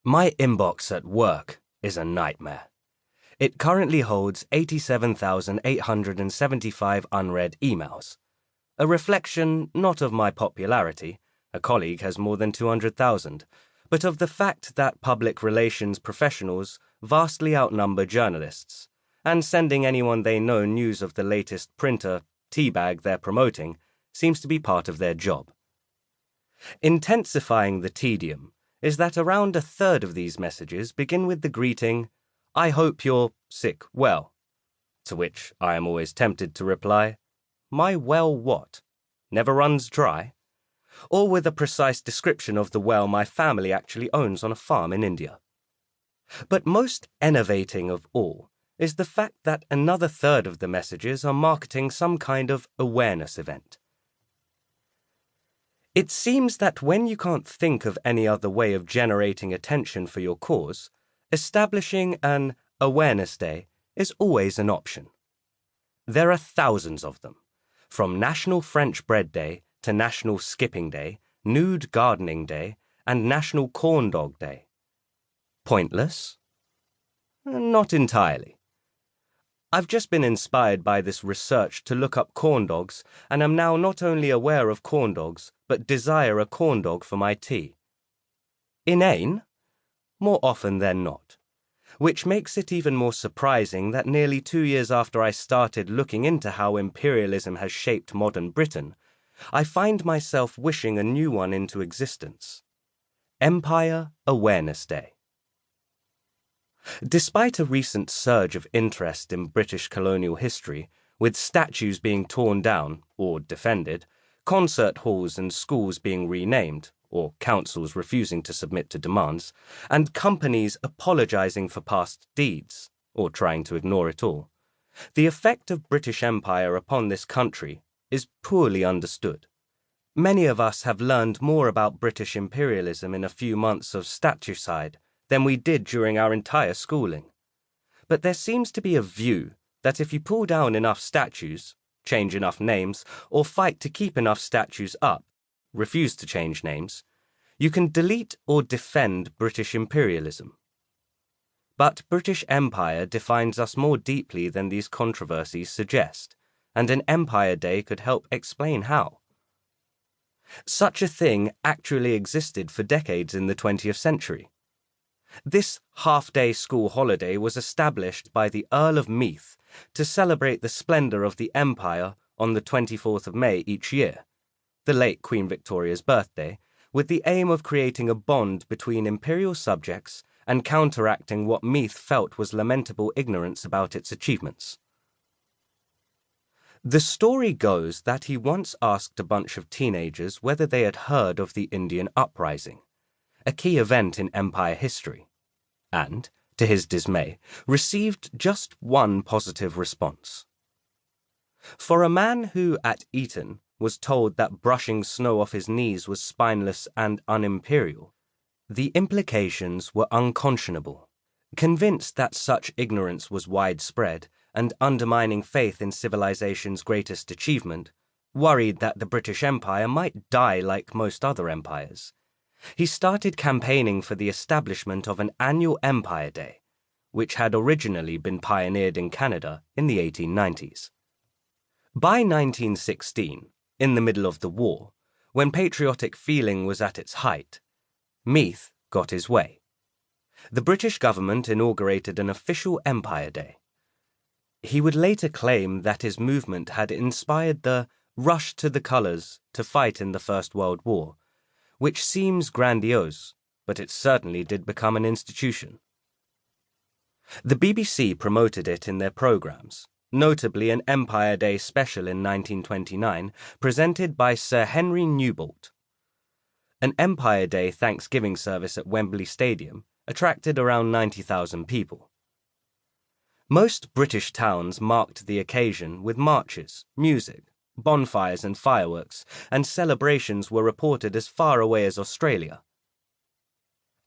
My inbox at work is a nightmare. It currently holds 87,875 unread emails, a reflection not of my popularity, a colleague has more than 200,000, but of the fact that public relations professionals vastly outnumber journalists, and sending anyone they know news of the latest printer teabag they're promoting seems to be part of their job. Intensifying the tedium is that around a third of these messages begin with the greeting, "I hope you're sick well," to which I am always tempted to reply, "My well what? Never runs dry?" Or with a precise description of the well my family actually owns on a farm in India. But most enervating of all is the fact that another third of the messages are marketing some kind of awareness event. It seems that when you can't think of any other way of generating attention for your cause, establishing an awareness day is always an option. There are thousands of them, from National French Bread Day to National Skipping Day, Nude Gardening Day, and National Corn Dog Day. Pointless? Not entirely. I've just been inspired by this research to look up corn dogs, and am now not only aware of corn dogs, but desire a corn dog for my tea. Inane? More often than not. Which makes it even more surprising that nearly 2 years after I started looking into how imperialism has shaped modern Britain, I find myself wishing a new one into existence. Empire Awareness Day. Despite a recent surge of interest in British colonial history, with statues being torn down or defended, concert halls and schools being renamed, or councils refusing to submit to demands, and companies apologising for past deeds, or trying to ignore it all, the effect of British Empire upon this country is poorly understood. Many of us have learned more about British imperialism in a few months of statucide than we did during our entire schooling. But there seems to be a view that if you pull down enough statues, change enough names, or fight to keep enough statues up, refuse to change names, you can delete or defend British imperialism. But British Empire defines us more deeply than these controversies suggest, and an Empire Day could help explain how. Such a thing actually existed for decades in the 20th century. This half-day school holiday was established by the Earl of Meath to celebrate the splendour of the Empire on the 24th of May each year, the late Queen Victoria's birthday, with the aim of creating a bond between imperial subjects and counteracting what Meath felt was lamentable ignorance about its achievements. The story goes that he once asked a bunch of teenagers whether they had heard of the Indian Uprising, a key event in Empire history, and, to his dismay, received just one positive response. For a man who, at Eton, was told that brushing snow off his knees was spineless and unimperial, the implications were unconscionable. Convinced that such ignorance was widespread and undermining faith in civilization's greatest achievement, worried that the British Empire might die like most other empires, he started campaigning for the establishment of an annual Empire Day, which had originally been pioneered in Canada in the 1890s. By 1916, in the middle of the war, when patriotic feeling was at its height, Meath got his way. The British government inaugurated an official Empire Day. He would later claim that his movement had inspired the rush to the colours to fight in the First World War, which seems grandiose, but it certainly did become an institution. The BBC promoted it in their programmes, notably an Empire Day special in 1929 presented by Sir Henry Newbolt. An Empire Day Thanksgiving service at Wembley Stadium attracted around 90,000 people. Most British towns marked the occasion with marches, music, bonfires and fireworks, and celebrations were reported as far away as Australia.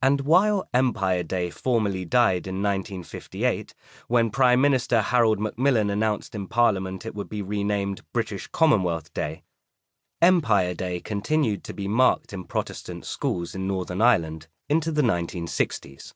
And while Empire Day formally died in 1958, when Prime Minister Harold Macmillan announced in Parliament it would be renamed British Commonwealth Day, Empire Day continued to be marked in Protestant schools in Northern Ireland into the 1960s.